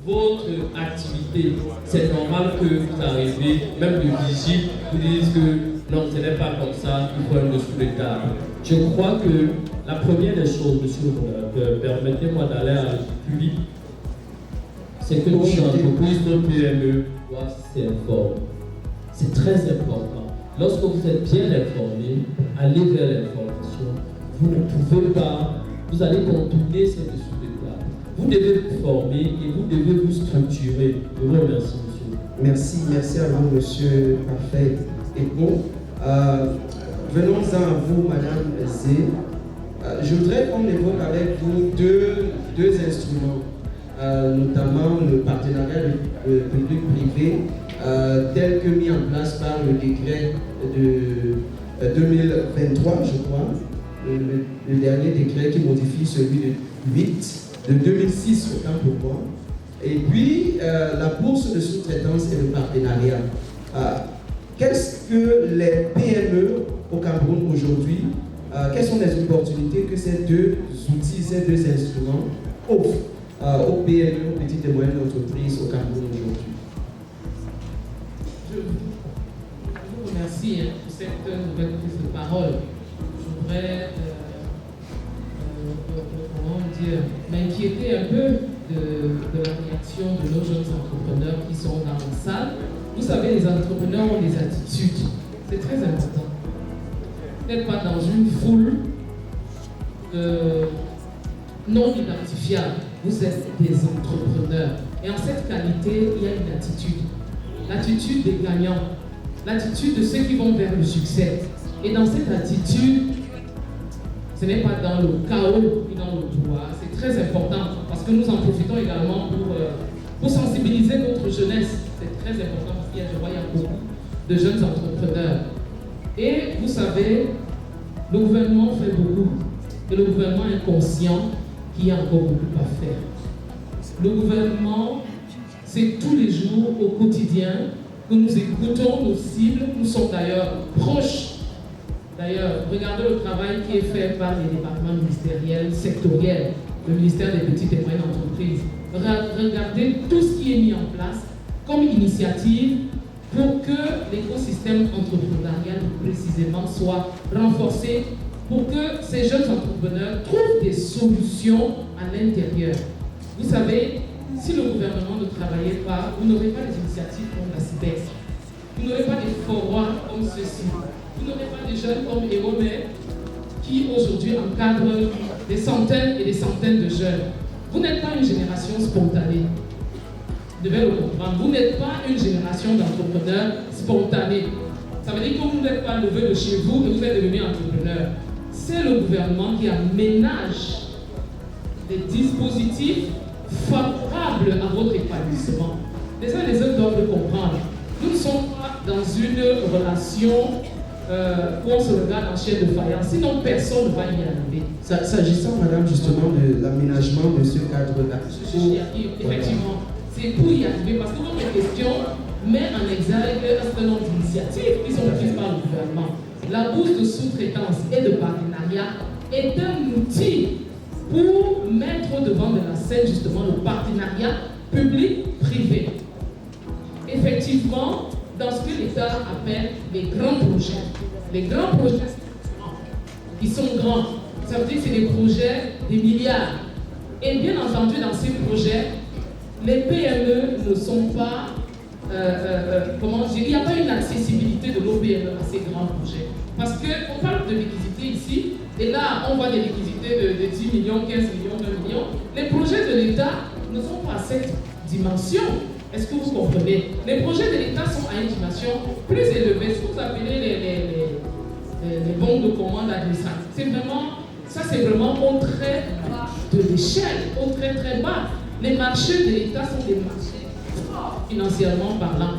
votre activité. C'est normal que vous arrivez, même le vigile, vous dites que non, ce n'est pas comme ça, il faut un dessous de table. Je crois que la première des choses, monsieur le modérateur, permettez-moi d'aller à l'esprit, c'est que nos entreprises, nos PME doivent s'informer. C'est très important. Lorsque vous êtes bien informé, allez vers l'information. Vous ne pouvez pas, vous allez contourner ces dessous de table. Vous devez vous former et vous devez vous structurer. Je vous remercie, monsieur. Merci à vous, monsieur Parfait. Et bon, venons-en à vous, Madame Zé. Je voudrais qu'on évoque avec vous deux instruments, notamment le partenariat public-privé, tel que mis en place par le décret de 2023, je crois, le dernier décret qui modifie celui de 2006, autant pour moi. Et puis, la bourse de sous-traitance et le partenariat. Qu'est-ce que les PME au Cameroun aujourd'hui, quelles sont les opportunités que ces deux outils, ces deux instruments offrent aux PME, aux petites et moyennes entreprises au Cameroun aujourd'hui? Je vous remercie pour cette nouvelle prise de parole. Je voudrais m'inquiéter un peu de la réaction de nos jeunes entrepreneurs qui sont dans la salle. Vous savez, les entrepreneurs ont des attitudes. C'est très important. Vous n'êtes pas dans une foule non identifiable. Vous êtes des entrepreneurs. Et en cette qualité, il y a une attitude. L'attitude des gagnants. L'attitude de ceux qui vont vers le succès. Et dans cette attitude, ce n'est pas dans le chaos ni dans le pouvoir. C'est très important parce que nous en profitons également pour sensibiliser notre jeunesse. C'est très important parce qu'il y a beaucoup de jeunes entrepreneurs. Et vous savez, le gouvernement fait beaucoup. Et le gouvernement est conscient qu'il y a encore beaucoup à faire. Le gouvernement, c'est tous les jours, au quotidien, que nous écoutons nos cibles. Nous sommes d'ailleurs proches. D'ailleurs, regardez le travail qui est fait par les départements ministériels, sectoriels, le ministère des petites et moyennes entreprises. Regardez tout ce qui est mis en place comme initiative pour que l'écosystème entrepreneurial précisément soit renforcé, pour que ces jeunes entrepreneurs trouvent des solutions à l'intérieur. Vous savez, si le gouvernement ne travaillait pas, vous n'aurez pas des initiatives comme la CIBEX, vous n'aurez pas des forums comme ceci, vous n'aurez pas des jeunes comme Eromé qui aujourd'hui encadrent des centaines et des centaines de jeunes. Vous n'êtes pas une génération spontanée. Vous devez le comprendre. Vous n'êtes pas une génération d'entrepreneurs spontanés. Ça veut dire que vous n'êtes pas levé de chez vous et vous êtes devenu entrepreneur. C'est le gouvernement qui aménage des dispositifs favorables à votre épanouissement. Les uns et les autres doivent le comprendre. Nous ne sommes pas dans une relation où on se regarde en chaîne de faïence, sinon personne ne va y arriver. S'agissant, madame, justement de l'aménagement de ce cadre-là. Effectivement, c'est pour y arriver, parce que votre question met en exergue un certain nombre d'initiatives qui sont prises par le gouvernement. La bourse de sous-traitance et de partenariat est un outil pour mettre devant de la scène justement le partenariat public-privé. Effectivement, dans ce que l'État appelle les grands projets. Les grands projets, ils sont grands. Ça veut dire que c'est des projets des milliards. Et bien entendu, dans ces projets, les PME ne sont pas, comment dire, il n'y a pas une accessibilité de nos PME à ces grands projets. Parce qu'on parle de liquidité ici, et là, on voit des liquidités de 10 millions, 15 millions, 20 millions. Les projets de l'État ne sont pas à cette dimension. Est-ce que vous comprenez? Les projets de l'État sont à une dimension plus élevée. Ce que vous appelez les bons de commande administratives. C'est vraiment au très bas de l'échelle, au très très bas. Les marchés de l'État sont des marchés forts financièrement parlant.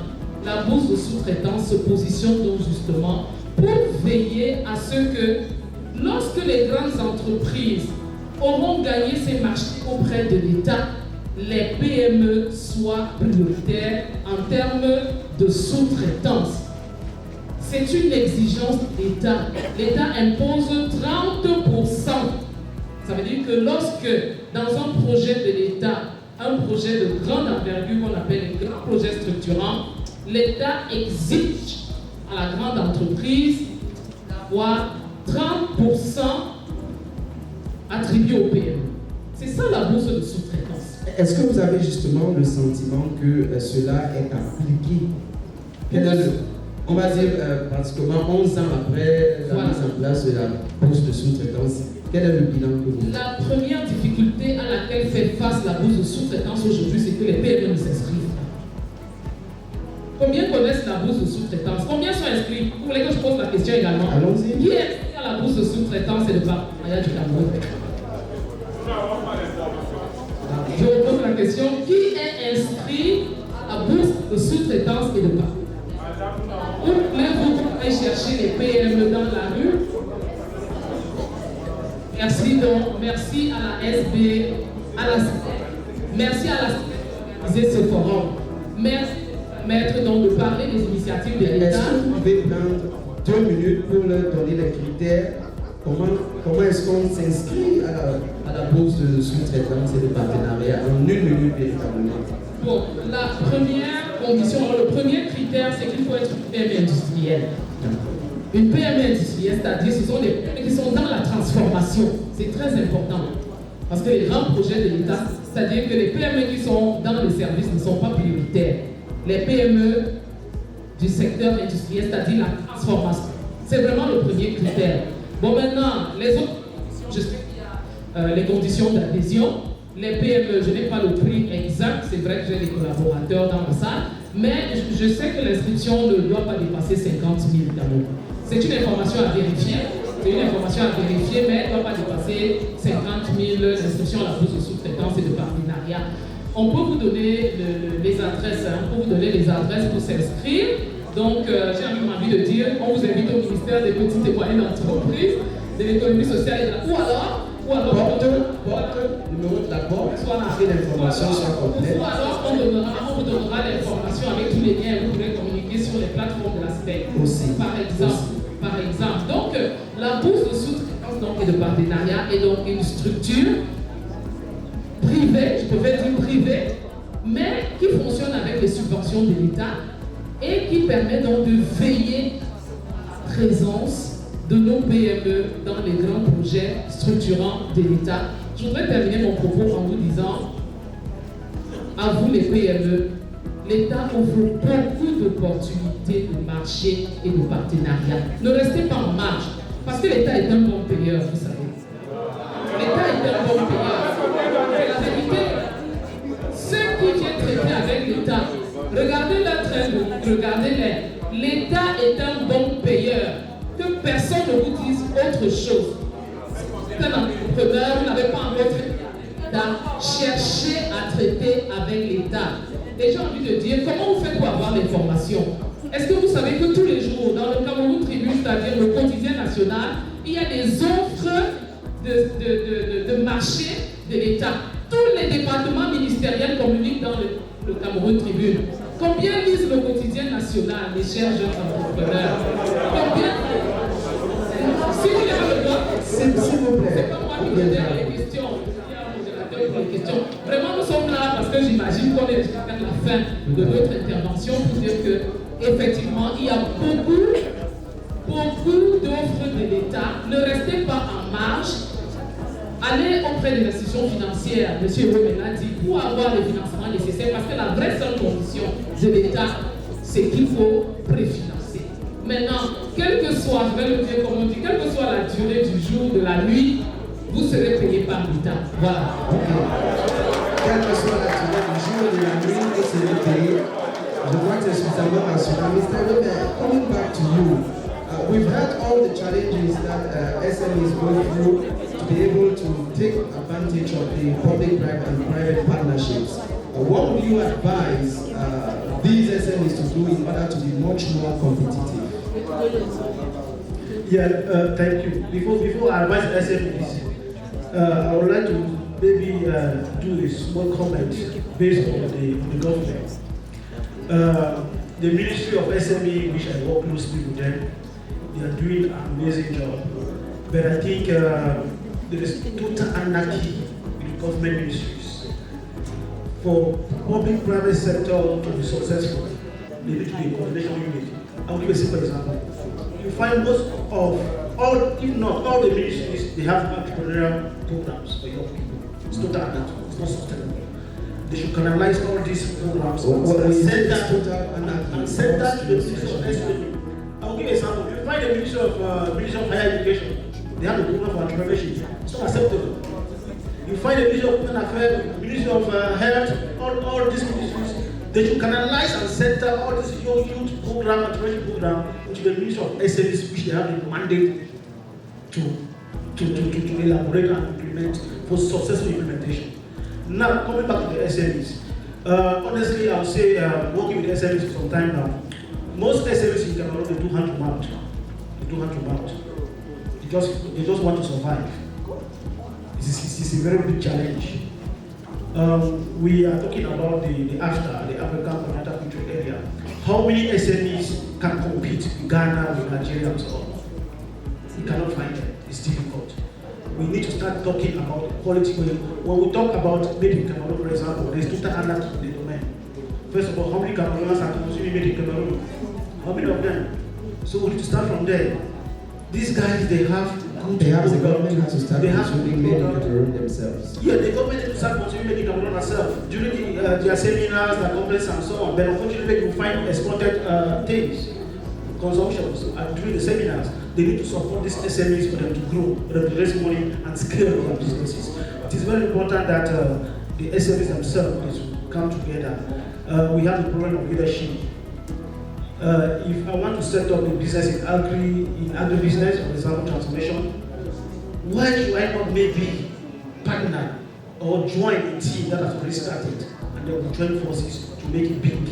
La bourse de sous-traitance se positionne donc justement pour veiller à ce que lorsque les grandes entreprises auront gagné ces marchés auprès de l'État, les PME soient prioritaires en termes de sous-traitance. C'est une exigence de l'État. L'État impose 30%. Ça veut dire que lorsque, dans un projet de l'État, un projet de grande envergure qu'on appelle les grands projets structurants, l'État exige à la grande entreprise d'avoir 30% attribué aux PME. C'est ça la bourse de sous-traitance. Est-ce que vous avez justement le sentiment que cela est appliqué? On va dire pratiquement 11 ans après la mise en place de la bourse de sous-traitance. Quel est le bilan que vous avez? La première difficulté à laquelle fait face la bourse de sous-traitance aujourd'hui, c'est que les PME ne s'inscrivent pas. Combien connaissent la bourse de sous-traitance? Combien sont inscrits? Vous voulez que je pose la question également? Allons-y. Qui est inscrit à la bourse de sous-traitance et de partenariat du Cameroun? Je repose la question. Qui est inscrit à la bourse de sous-traitance et de partenariat? Où voulez-vous aller chercher les PME dans la rue? Merci donc. Merci à la SB, merci à la organiser ce forum. Merci permettre donc de parler des initiatives de l'État. Est-ce que vous pouvez prendre 2 minutes pour leur donner les critères? Comment est-ce qu'on s'inscrit à la bourse de sous-traitance et de partenariat en 1 minute véritablement? Bon, la première condition, le premier critère, c'est qu'il faut être une PME industrielle. Une PME industrielle, c'est-à-dire ce sont des PME qui sont dans la transformation. C'est très important. Parce que les grands projets de l'État, c'est-à-dire que les PME qui sont dans les services ne sont pas prioritaires. Les PME du secteur industriel, c'est-à-dire la transformation. C'est vraiment le premier critère. Bon, maintenant, les autres, je sais qu'il y a les conditions d'adhésion. Les PME, je n'ai pas le prix exact, c'est vrai que j'ai des collaborateurs dans la salle, mais je sais que l'inscription ne doit pas dépasser 50 000 d'abord. C'est une information à vérifier, mais elle ne doit pas dépasser 50 000 l'inscription à la bourse de sous-traitance et de partenariat. On peut vous donner les adresses, on peut vous donner les adresses pour s'inscrire. Donc, j'ai envie de dire, on vous invite au ministère des petites et moyennes entreprises, de l'économie sociale et de la... Ou alors, numéro de la porte, soit l'information soit complète. Ou alors, on vous donnera l'information avec tous les liens, vous pourrez communiquer sur les plateformes de la SPEC. Aussi. Par exemple. Donc, la bourse de sous-traitance et de partenariat est donc une structure privée, je peux dire privée, mais qui fonctionne avec les subventions de l'État et qui permet donc de veiller à la présence de nos PME dans les grands projets structurants de l'État. Je voudrais terminer mon propos en vous disant, à vous les PME, l'État offre beaucoup d'opportunités de marché et de partenariat. Ne restez pas en marge, parce que l'État est un bon payeur, vous savez. L'État est un bon payeur. C'est la vérité. Ceux qui viennent traiter avec l'État, regardez leur train de vie, regardez-les. L'État est un bon payeur. Que personne ne vous dise autre chose. C'est un entrepreneur, vous n'avez pas encore traité d'État, cherchez à traiter avec l'État. Et j'ai envie de dire, comment vous faites pour avoir l'information? Est-ce que vous savez que tous les jours, dans le Cameroun Tribune, c'est-à-dire le quotidien national, il y a des offres de marché de l'État? Tous les départements ministériels communiquent dans le Cameroun Tribune. Combien lisent le quotidien national, les chers jeunes entrepreneurs? Combien? Si vous levez le doigt, s'il vous plaît. C'est pas moi qui vous donne les questions. Il y a un modérateur pour les questions. Vraiment, nous sommes là parce que j'imagine qu'on est jusqu'à la fin de notre intervention pour dire que effectivement, il y a beaucoup d'offres de l'État. Ne restez pas en marge. Allez auprès des institutions financières, M. Romain l'a dit, pour avoir les financements nécessaires, parce que la vraie seule condition de l'État, c'est qu'il faut préfinancer. Maintenant, quel que soit, je vais le dire comme on dit, quelle que soit la durée du jour, de la nuit, vous serez payé par l'État. Voilà. Quelle que soit la durée du jour, de la nuit, vous serez payé. Je crois que c'est suffisamment rassurant. Mr. Robert, coming back to you, we've had all the challenges that SMEs go through to be able to take advantage of the public-private and private partnerships. What would you advise these SMEs to do in order to be much more competitive? Yeah, thank you. Before I advise SMEs, I would like to maybe do a small comment based on the government. The Ministry of SME, which I work closely with them, they are doing an amazing job. But I think there is total anarchy in the government ministries. For public-private sector to be successful, they need to be a coordination unit. I'll give a simple example. You find most of all, if not all the ministries, they have entrepreneurial programs for young people. It's total anarchy. It's not sustainable. They should canalize all these programs and send that to the Ministry of SME. I'll give an example. You find the Ministry of Higher Education, they have a program for entrepreneurship. It's not acceptable. You find the Ministry of Women Affairs, Ministry of Health, all these ministries, They should canalize and center all this youth program and training program into the Ministry of SMEs, which they have the mandate to elaborate and implement for successful implementation. Now, coming back to the SMEs, honestly, I would say working with SMEs for some time now, most SMEs in Cameroon, they do hand to mouth. They do hand to mouth. They just want to survive. It's a very big challenge. We are talking about the AFTA, the African Continental Free Trade Area. How many SMEs can compete with Ghana, with Nigeria, and so on? We cannot find them. It's difficult. We need to start talking about quality. When we talk about made in Cameroon, for example, there's total anarchy in the domain. First of all, how many Cameroonians are consuming made in Cameroon? How many of them? So we need to start from there. These guys, the government has to start consuming made in Cameroon themselves. Yeah, the government has to start consuming made in Cameroon themselves. During their seminars, their conferences, and so on. But unfortunately, you find exported things, consumptions, during the seminars. They need to support these SMEs for them to grow, for them to raise money and scale their businesses. It is very important that the SMEs themselves come together. We have the problem of leadership. If I want to set up a business in agribusiness, for example, transformation, why should I not maybe partner or join a team that has already started and then we join forces to make it big?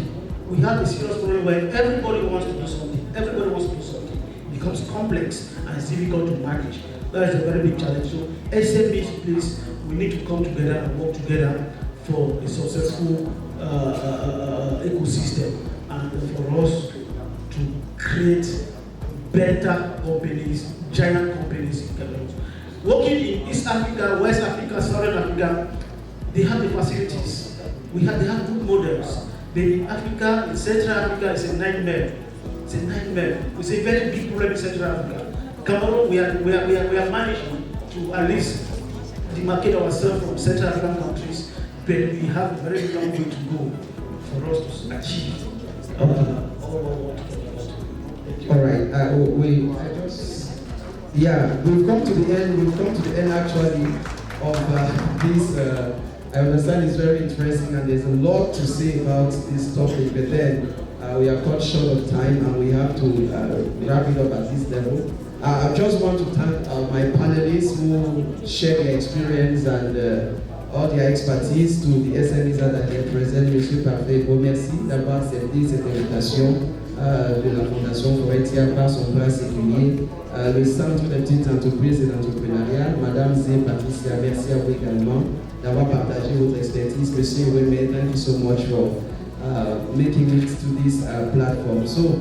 We have a serious problem where everybody wants to do something. Everybody wants to do something. It becomes complex and it's difficult to manage. That is a very big challenge. So SMEs, please, we need to come together and work together for a successful ecosystem and for us to create better companies, giant companies in Cameroon. Working in East Africa, West Africa, Southern Africa, they have the facilities. They have good models. In Africa, in Central Africa, it's a nightmare. It's a nightmare. It's a very big problem in Central Africa. Cameroon, we are managing to at least demarcate ourselves from Central African countries, but we have a very long way to go for us to achieve all what all right. We've come to the end. We've come to the end actually of this. I understand it's very interesting and there's a lot to say about this topic, but then we are cut short of time and we have to wrap it up at this level. I just want to thank my panelists who share their experience and all their expertise to the SMEs that are here present. Monsieur Parfait, merci d'avoir accepté cette invitation de la Fondation Forestière par son bras séculier. Le Centre des petites entreprises et d'entrepreneuriat, Madame Zé Patricia, merci à vous également d'avoir partagé votre expertise. Monsieur Weme, thank you so much for making it to this platform. So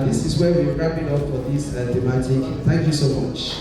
this is where we wrap it up for this thematic. Thank you so much.